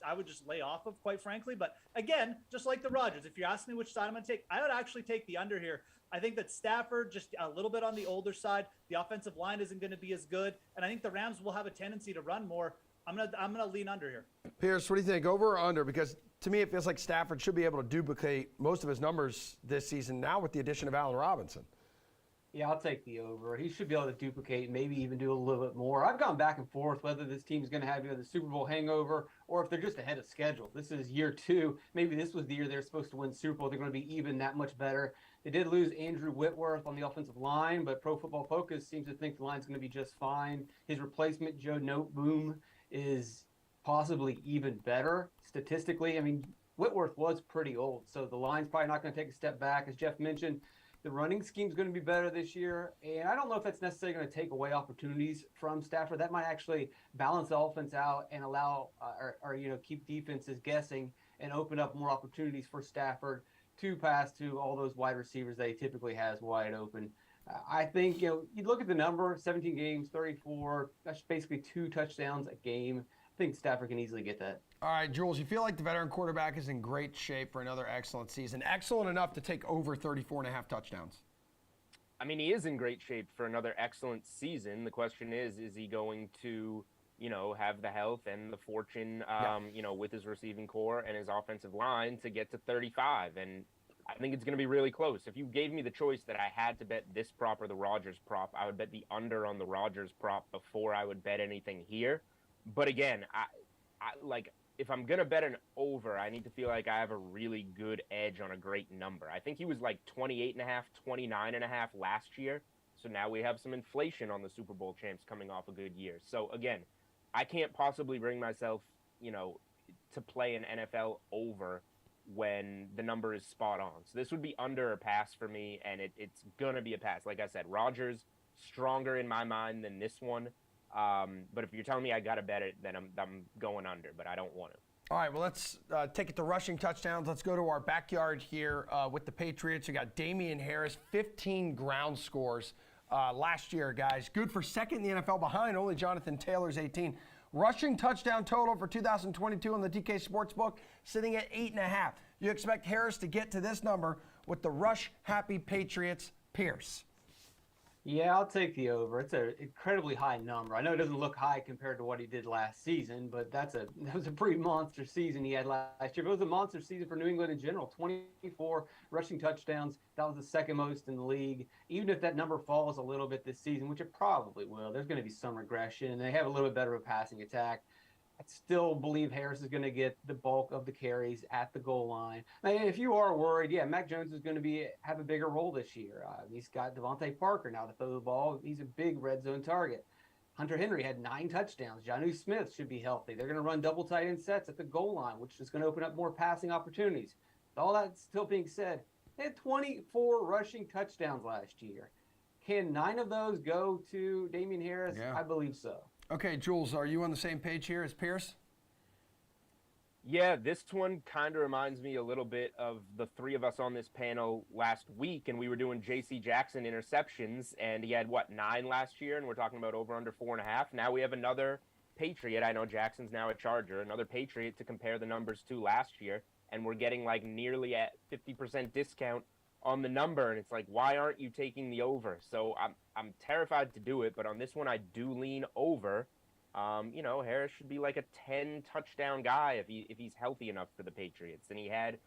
I would just lay off of, quite frankly. But again, just like the Rodgers, if you ask me which side I'm going to take, I would actually take the under here. I think that Stafford just a little bit on the older side. The offensive line isn't going to be as good. And I think the Rams will have a tendency to run more. I'm gonna lean under here.
Pierce, what do you think, over or under? Because to me, it feels like Stafford should be able to duplicate most of his numbers this season now with the addition of Allen Robinson.
Yeah, I'll take the over. He should be able to duplicate, maybe even do a little bit more. I've gone back and forth whether this team's going to have the Super Bowl hangover or if they're just ahead of schedule. This is year 2. Maybe this was the year they're supposed to win Super Bowl. They're going to be even that much better. They did lose Andrew Whitworth on the offensive line, but Pro Football Focus seems to think the line's going to be just fine. His replacement, Joe Noteboom, is possibly even better statistically. I mean, Whitworth was pretty old, so the line's probably not going to take a step back. As Jeff mentioned, the running scheme's going to be better this year, and I don't know if that's necessarily going to take away opportunities from Stafford. That might actually balance the offense out and allow or keep defenses guessing and open up more opportunities for Stafford to pass to all those wide receivers that he typically has wide open. I think, you look at the number, 17 games, 34, that's basically 2 touchdowns a game. I think Stafford can easily get that.
All right, Jules, you feel like the veteran quarterback is in great shape for another excellent season. Excellent enough to take over 34.5 touchdowns.
I mean, he is in great shape for another excellent season. The question is he going to, have the health and the fortune, with his receiving core and his offensive line to get to 35? And I think it's going to be really close. If you gave me the choice that I had to bet this prop or the Rodgers prop, I would bet the under on the Rodgers prop before I would bet anything here. But again, I like if I'm going to bet an over, I need to feel like I have a really good edge on a great number. I think he was like 28.5, 29.5 last year. So now we have some inflation on the Super Bowl champs coming off a good year. So again, I can't possibly bring myself, to play an NFL over when the number is spot on. So this would be under or pass for me, and it's going to be a pass. Like I said, Rodgers stronger in my mind than this one. But if you're telling me I got to bet it, then I'm going under, but I don't want to.
All right, well, let's take it to rushing touchdowns. Let's go to our backyard here with the Patriots. You got Damian Harris, 15 ground scores last year, guys. Good for second in the NFL behind only Jonathan Taylor's 18. Rushing touchdown total for 2022 on the DK Sportsbook, sitting at 8.5. You expect Harris to get to this number with the rush-happy Patriots. Pierce.
Yeah, I'll take the over. It's an incredibly high number. I know it doesn't look high compared to what he did last season, but that was a pretty monster season he had last year. But it was a monster season for New England in general. 24 rushing touchdowns. That was the second most in the league. Even if that number falls a little bit this season, which it probably will, there's going to be some regression. They have a little bit better of a passing attack. I still believe Harris is going to get the bulk of the carries at the goal line. And if you are worried, yeah, Mac Jones is going to have a bigger role this year. He's got Devontae Parker now to throw the ball. He's a big red zone target. Hunter Henry had 9 touchdowns. Jonnu Smith should be healthy. They're going to run double tight end sets at the goal line, which is going to open up more passing opportunities. All that still being said, they had 24 rushing touchdowns last year. Can 9 of those go to Damian Harris?
Yeah.
I believe so.
Okay, Jules, are you on the same page here as Pierce?
Yeah, this one kind of reminds me a little bit of the three of us on this panel last week, and we were doing J.C. Jackson interceptions, and he had, 9 last year, and we're talking about over under 4.5. Now we have another Patriot. I know Jackson's now a Charger, another Patriot to compare the numbers to last year, and we're getting like nearly at 50% discount on the number, and it's like, why aren't you taking the over? So I'm terrified to do it, but on this one I do lean over. Harris should be like a 10 touchdown guy if he's healthy enough for the Patriots, and he had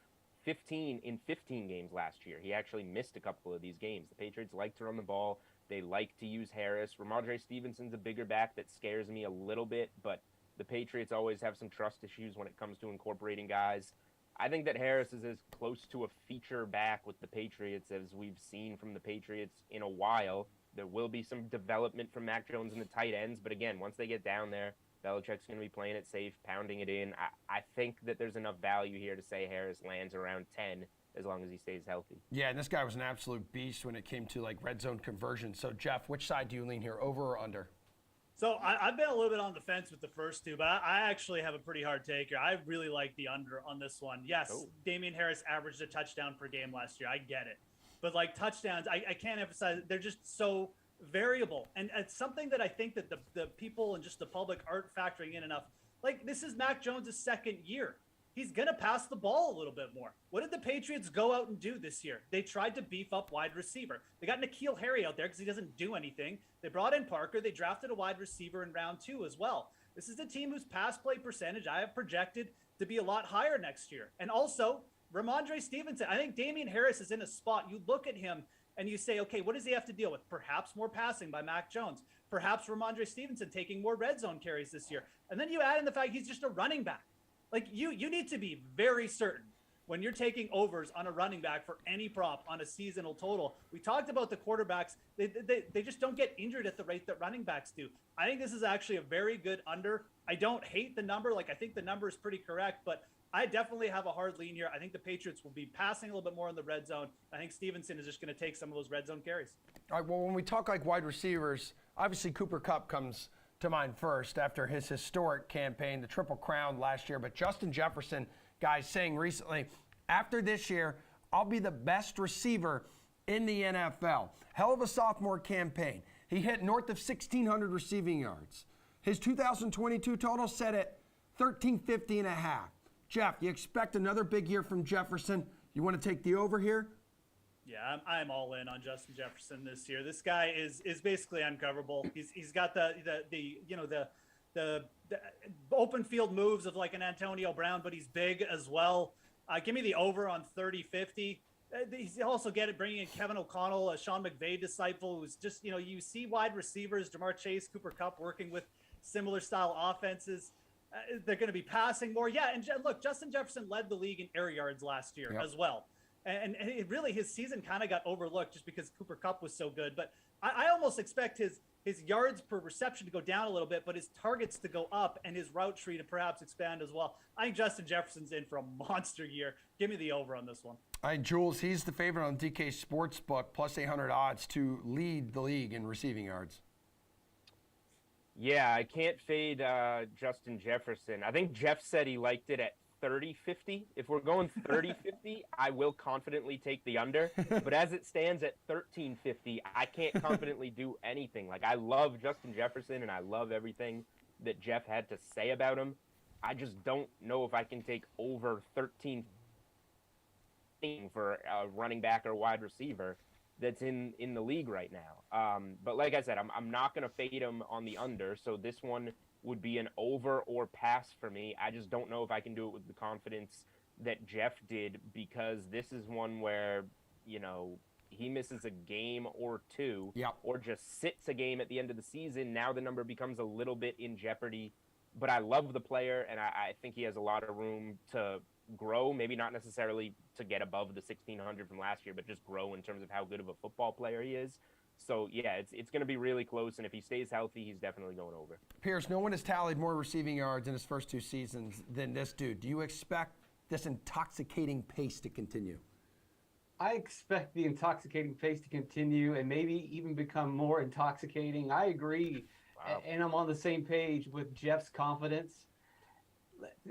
15 in 15 games last year. He actually missed a couple of these games. The Patriots like to run the ball. They like to use Harris. Ramondre Stevenson's a bigger back that scares me a little bit, but the Patriots always have some trust issues when it comes to incorporating guys. I think that Harris is as close to a feature back with the Patriots as we've seen from the Patriots in a while. There will be some development from Mac Jones in the tight ends, but again, once they get down there, Belichick's going to be playing it safe, pounding it in. I think that there's enough value here to say Harris lands around 10 as long as he stays healthy.
Yeah, and this guy was an absolute beast when it came to like red zone conversion. So, Jeff, which side do you lean here, over or under?
So I've been a little bit on the fence with the first two, but I actually have a pretty hard take here. I really like the under on this one. Yes, Damian Harris averaged a touchdown per game last year. I get it. But like touchdowns, I can't emphasize, they're just so variable. And it's something that I think that the people and just the public aren't factoring in enough. Like, this is Mac Jones' second year. He's going to pass the ball a little bit more. What did the Patriots go out and do this year? They tried to beef up wide receiver. They got N'Keal Harry out there because he doesn't do anything. They brought in Parker. They drafted a wide receiver in round 2 as well. This is a team whose pass play percentage I have projected to be a lot higher next year. And also, Ramondre Stevenson. I think Damian Harris is in a spot. You look at him and you say, okay, what does he have to deal with? Perhaps more passing by Mac Jones. Perhaps Ramondre Stevenson taking more red zone carries this year. And then you add in the fact he's just a running back. Like, you need to be very certain when you're taking overs on a running back for any prop on a seasonal total. We talked about the quarterbacks. They just don't get injured at the rate that running backs do. I think this is actually a very good under. I don't hate the number. Like, I think the number is pretty correct, but I definitely have a hard lean here. I think the Patriots will be passing a little bit more in the red zone. I think Stevenson is just going to take some of those red zone carries.
All right, well, when we talk like wide receivers, obviously Cooper Kupp comes to mind first after his historic campaign, the Triple Crown last year. But Justin Jefferson, guys, saying recently, after this year, I'll be the best receiver in the NFL. Hell of a sophomore campaign. He hit north of 1,600 receiving yards. His 2022 total set at 1,350 and a half. Jeff, you expect another big year from Jefferson. You want to take the over here?
Yeah, I'm all in on Justin Jefferson this year. This guy is basically uncoverable. He's got the open field moves of like an Antonio Brown, but he's big as well. Give me the over on 30-50. He's also bringing in Kevin O'Connell, a Sean McVay disciple, who's just, you see wide receivers, Jamar Chase, Cooper Kupp working with similar style offenses. They're going to be passing more. Yeah, and look, Justin Jefferson led the league in air yards last year as well. And his season kind of got overlooked just because Cooper Kupp was so good. But I almost expect his yards per reception to go down a little bit, but his targets to go up and his route tree to perhaps expand as well. I think Justin Jefferson's in for a monster year. Give me the over on this one.
All right, Jules, he's the favorite on DK Sportsbook, plus 800 odds to lead the league in receiving yards.
Yeah, I can't fade Justin Jefferson. I think Jeff said he liked it at 30-50. If we're going 30-50, I will confidently take the under. But as it stands at 13-50, I can't confidently do anything. Like, I love Justin Jefferson, and I love everything that Jeff had to say about him. I just don't know if I can take over 13 for a running back or wide receiver that's in the league right now. But like I said, I'm not going to fade him on the under, so this one would be an over or pass for me. I just don't know if I can do it with the confidence that Jeff did, because this is one where, he misses a game or two, or just sits a game at the end of the season. Now the number becomes a little bit in jeopardy. But I love the player, and I think he has a lot of room to grow, maybe not necessarily to get above the 1,600 from last year, but just grow in terms of how good of a football player he is. So, yeah, it's going to be really close, and if he stays healthy, he's definitely going over.
Pierce, no one has tallied more receiving yards in his first two seasons than this dude. Do you expect this intoxicating pace to continue?
I expect the intoxicating pace to continue and maybe even become more intoxicating. I agree, and I'm on the same page with Jeff's confidence.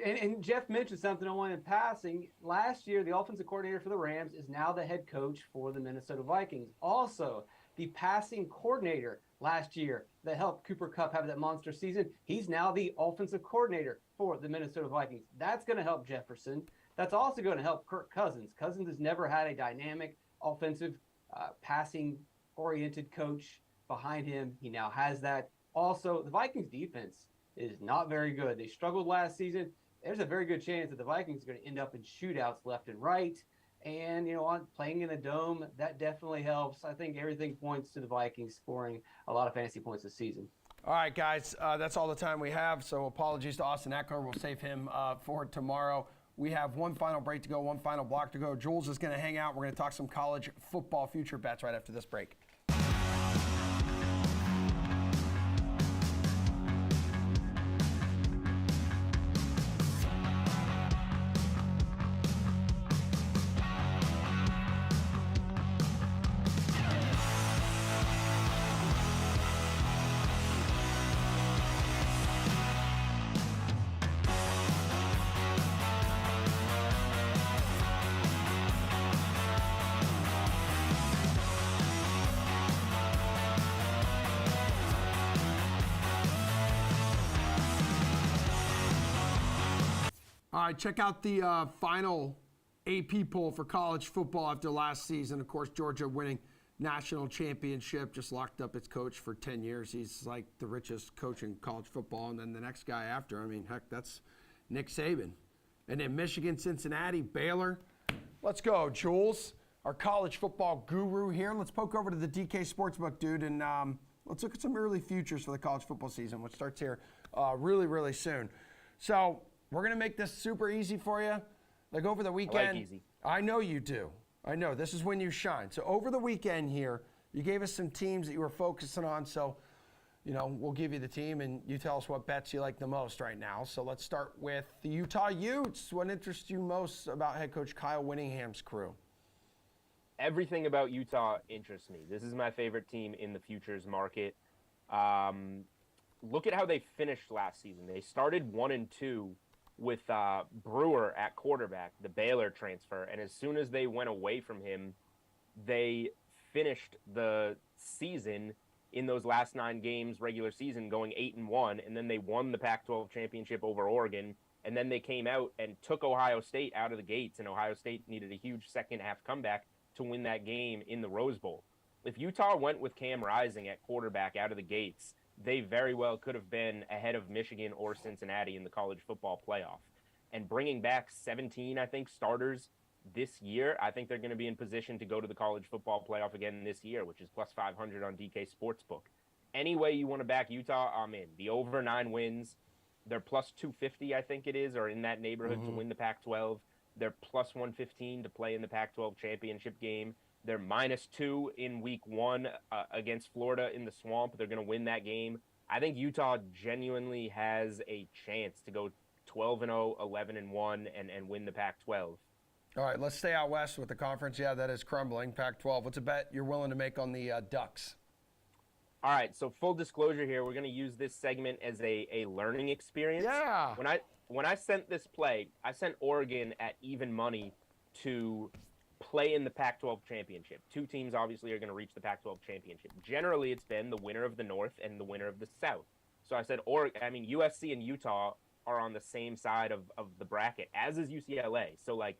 And Jeff mentioned something I wanted in passing. Last year, the offensive coordinator for the Rams is now the head coach for the Minnesota Vikings. Also, the passing coordinator last year that helped Cooper Kupp have that monster season, he's now the offensive coordinator for the Minnesota Vikings. That's going to help Jefferson. That's also going to help Kirk Cousins. Cousins has never had a dynamic offensive passing-oriented coach behind him. He now has that. Also, the Vikings defense is not very good. They struggled last season. There's a very good chance that the Vikings are going to end up in shootouts left and right. And, on playing in the dome, that definitely helps. I think everything points to the Vikings scoring a lot of fantasy points this season.
All right, guys, that's all the time we have. So apologies to Austin Eckler. We'll save him for tomorrow. We have one final break to go, one final block to go. Jules is going to hang out. We're going to talk some college football future bets right after this break. All right, check out the final AP poll for college football after last season. Of course, Georgia winning national championship, just locked up its coach for 10 years. He's like the richest coach in college football. And then the next guy after, heck, that's Nick Saban. And then Michigan, Cincinnati, Baylor. Let's go, Jules, our college football guru here. Let's poke over to the DK Sportsbook, dude, and let's look at some early futures for the college football season, which starts here really, really soon. So we're going to make this super easy for you. Like over the weekend.
I like easy.
I know you do. I know. This is when you shine. So over the weekend here, you gave us some teams that you were focusing on. So, we'll give you the team, and you tell us what bets you like the most right now. So let's start with the Utah Utes. What interests you most about head coach Kyle Whittingham's crew?
Everything about Utah interests me. This is my favorite team in the futures market. Look at how they finished last season. They started 1-2 with Brewer at quarterback, the Baylor transfer, and as soon as they went away from him, they finished the season in those last 9 games, regular season, going 8-1, and then they won the Pac-12 championship over Oregon, and then they came out and took Ohio State out of the gates, and Ohio State needed a huge second-half comeback to win that game in the Rose Bowl. If Utah went with Cam Rising at quarterback out of the gates, they very well could have been ahead of Michigan or Cincinnati in the college football playoff. And bringing back 17, I think, starters this year, I think they're going to be in position to go to the college football playoff again this year, which is plus 500 on DK Sportsbook. Any way you want to back Utah, I'm in. The over 9 wins, they're plus 250, I think it is, or in that neighborhood to win the Pac-12. They're plus 115 to play in the Pac-12 championship game. They're minus 2 in week 1 against Florida in the Swamp. They're going to win that game. I think Utah genuinely has a chance to go 12-0, 11-1, and win the Pac-12.
All right, let's stay out west with the conference. Yeah, that is crumbling. Pac-12. What's a bet you're willing to make on the Ducks?
All right, so full disclosure here, we're going to use this segment as a learning experience.
Yeah.
When I sent this play, I sent Oregon at even money to play in the Pac-12 championship. 2 teams obviously are going to reach the Pac-12 championship. Generally, it's been the winner of the North and the winner of the South. So I said, USC and Utah are on the same side of the bracket, as is UCLA. So, like,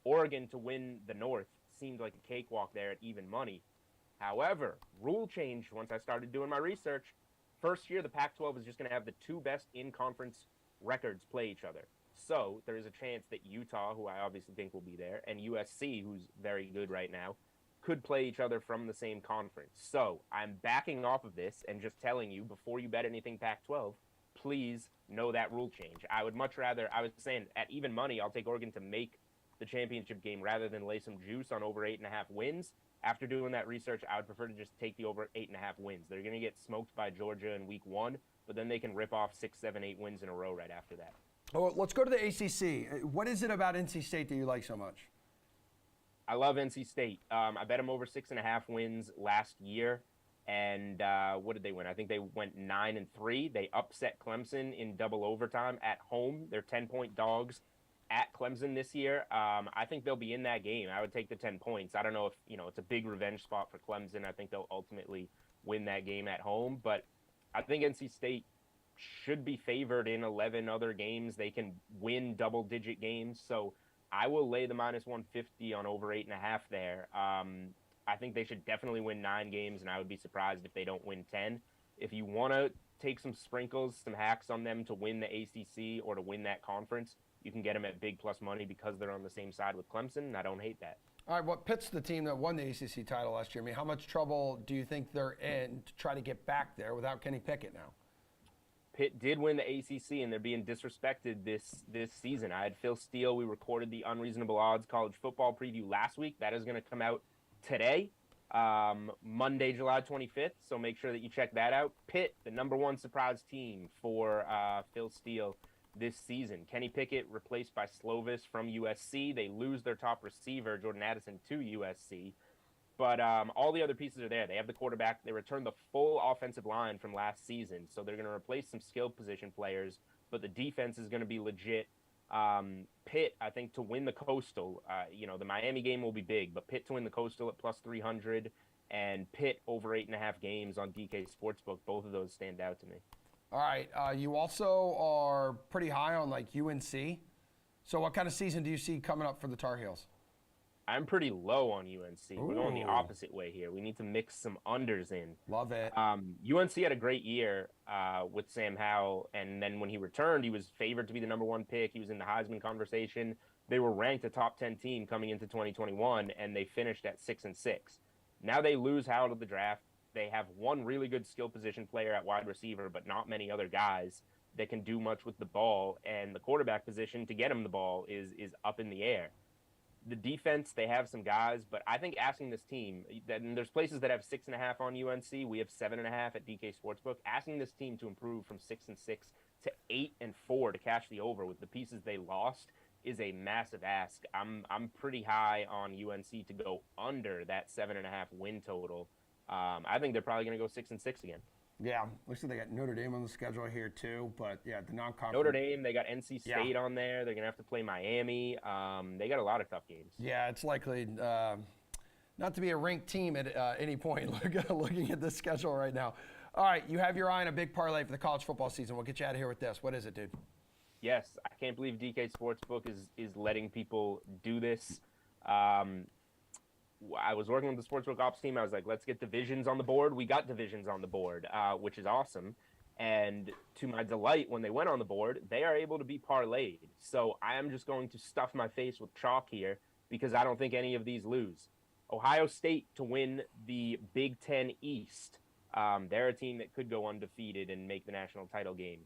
Oregon to win the North seemed like a cakewalk there at even money. However, rule changed once I started doing my research. First year, the Pac-12 is just going to have the 2 best in-conference records play each other. So there is a chance that Utah, who I obviously think will be there, and USC, who's very good right now, could play each other from the same conference. So I'm backing off of this and just telling you, before you bet anything Pac-12, please know that rule change. I would much rather, I was saying, at even money, I'll take Oregon to make the championship game rather than lay some juice on over 8.5 wins. After doing that research, I would prefer to just take the over 8.5 wins. They're going to get smoked by Georgia in week 1, but then they can rip off 6, 7, 8 wins in a row right after that.
Oh, let's go to the ACC. What is it about NC State that you like so much?
I love NC State. I bet them over 6.5 wins last year. And what did they win? I think they went 9-3. They upset Clemson in double overtime at home. They're 10-point dogs at Clemson this year. I think they'll be in that game. I would take the 10 points. I don't know if, it's a big revenge spot for Clemson. I think they'll ultimately win that game at home. But I think NC State should be favored in 11 other games. They can win double-digit games. So I will lay the minus 150 on over 8.5 there. I think they should definitely win 9 games, and I would be surprised if they don't win 10. If you want to take some sprinkles, some hacks on them to win the ACC or to win that conference, you can get them at big plus money because they're on the same side with Clemson, and I don't hate that.
All right, what Pitt's the team that won the ACC title last year? I mean, how much trouble do you think they're in to try to get back there without Kenny Pickett now?
Pitt did win the ACC, and they're being disrespected this season. I had Phil Steele. We recorded the Unreasonable Odds college football preview last week. That is going to come out today, Monday, July 25th, so make sure that you check that out. Pitt, the number 1 surprise team for Phil Steele this season. Kenny Pickett replaced by Slovis from USC. They lose their top receiver, Jordan Addison, to USC. But all the other pieces are there. They have the quarterback. They returned the full offensive line from last season. So they're going to replace some skilled position players. But the defense is going to be legit. Pitt, I think, to win the Coastal, the Miami game will be big. But Pitt to win the Coastal at plus 300 and Pitt over 8.5 games on DK Sportsbook, both of those stand out to me.
All right. You also are pretty high on, like, UNC. So what kind of season do you see coming up for the Tar Heels?
I'm pretty low on UNC.
Ooh.
We're going the opposite way here. We need to mix some unders in.
Love it.
UNC had a great year with Sam Howell, and then when he returned, he was favored to be the number 1 pick. He was in the Heisman conversation. They were ranked a top 10 team coming into 2021, and they finished at 6-6. Now they lose Howell to the draft. They have one really good skill position player at wide receiver, but not many other guys that can do much with the ball, and the quarterback position to get him the ball is up in the air. The defense, they have some guys, but I think asking this team, and there's places that have 6.5 on UNC. We have 7.5 at DK Sportsbook. Asking this team to improve from 6-6 to 8-4 to catch the over with the pieces they lost is a massive ask. I'm pretty high on UNC to go under that 7.5 win total. I think they're probably going to go 6-6 again.
Yeah, looks like they got Notre Dame on the schedule here too, but yeah, the non-conference.
Notre Dame, they got NC State on there. They're going to have to play Miami. They got a lot of tough games.
Yeah, it's likely not to be a ranked team at any point looking at this schedule right now. All right, you have your eye on a big parlay for the college football season. We'll get you out of here with this. What is it, dude?
Yes, I can't believe DK Sportsbook is letting people do this. I was working with the Sportsbook Ops team. I was like, let's get divisions on the board. We got divisions on the board, which is awesome. And to my delight, when they went on the board, they are able to be parlayed. So I am just going to stuff my face with chalk here because I don't think any of these lose. Ohio State to win the Big Ten East. They're a team that could go undefeated and make the national title game.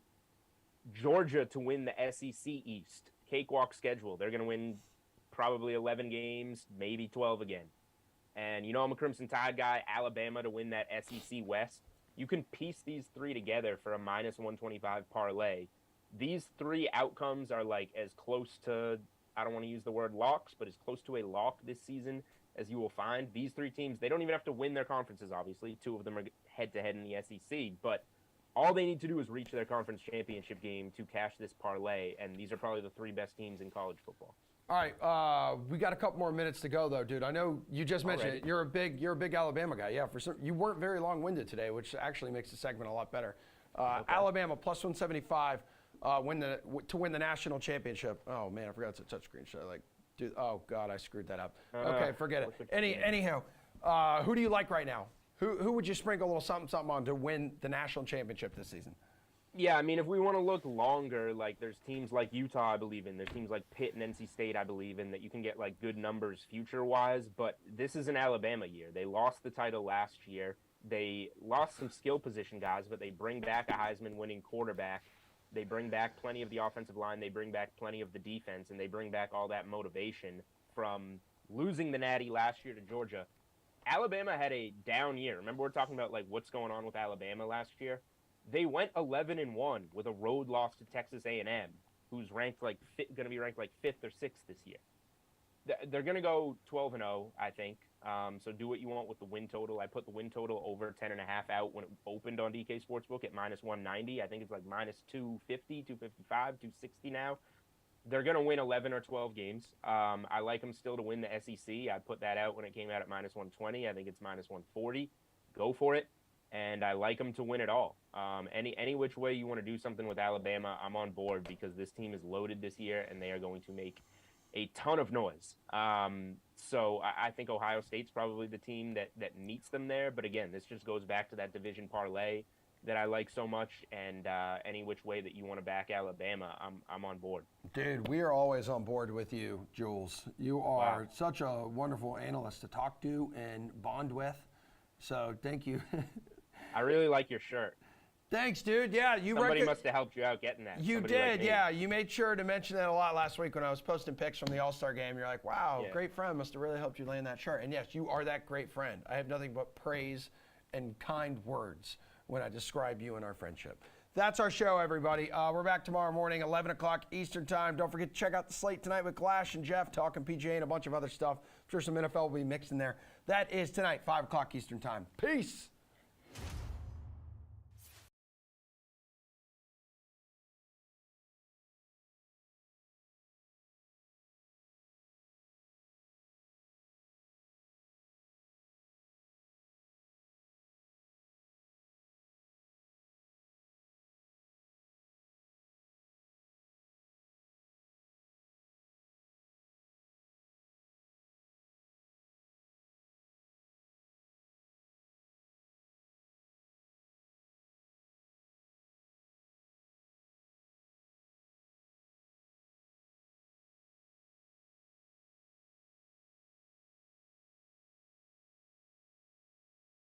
Georgia to win the SEC East. Cakewalk schedule. They're going to win probably 11 games, maybe 12 again. And I'm a Crimson Tide guy. Alabama to win that SEC West. You can piece these three together for a minus 125 parlay. These three outcomes are like as close to, I don't want to use the word locks, but as close to a lock this season as you will find. These three teams, they don't even have to win their conferences, obviously. Two of them are head-to-head in the SEC, but all they need to do is reach their conference championship game to cash this parlay, and these are probably the three best teams in college football.
All right, we got a couple more minutes to go, though, dude. I know you just mentioned it. You're a big Alabama guy. Yeah, you weren't very long-winded today, which actually makes the segment a lot better. Okay. Alabama plus 175 to win the national championship. Oh man, I forgot it's a touchscreen. Should I do? Oh God, I screwed that up. Okay, forget it. Anyhow, who do you like right now? Who would you sprinkle a little something on to win the national championship this season?
Yeah, I mean, if we want to look longer, there's teams like Utah I believe in. There's teams like Pitt and NC State I believe in that you can get good numbers future-wise. But this is an Alabama year. They lost the title last year. They lost some skill position guys, but they bring back a Heisman-winning quarterback. They bring back plenty of the offensive line. They bring back plenty of the defense, and they bring back all that motivation from losing the Natty last year to Georgia. Alabama had a down year. Remember, we're talking about what's going on with Alabama last year. They went 11-1 with a road loss to Texas A&M, who's ranked going to be ranked 5th or 6th this year. They're going to go 12-0, I think. So do what you want with the win total. I put the win total over 10.5 out when it opened on DK Sportsbook at minus 190. I think it's minus 250, 255, 260 now. They're going to win 11 or 12 games. I like them still to win the SEC. I put that out when it came out at minus 120. I think it's minus 140. Go for it. And I like them to win it all. Any which way you want to do something with Alabama, I'm on board because this team is loaded this year and they are going to make a ton of noise. So I think Ohio State's probably the team that meets them there. But again, this just goes back to that division parlay that I like so much. And any which way that you want to back Alabama, I'm on board.
Dude, we are always on board with you, Jules. You are such a wonderful analyst to talk to and bond with. So thank you.
I really like your shirt.
Thanks, dude. Yeah,
somebody must have helped you out getting that.
You did, yeah. You made sure to mention that a lot last week when I was posting pics from the All-Star game. You're like, wow, great friend. Must have really helped you land that shirt. And yes, you are that great friend. I have nothing but praise and kind words when I describe you and our friendship. That's our show, everybody. We're back tomorrow morning, 11 o'clock Eastern time. Don't forget to check out the slate tonight with Glash and Jeff talking PGA and a bunch of other stuff. I'm sure some NFL will be mixed in there. That is tonight, 5 o'clock Eastern time. Peace.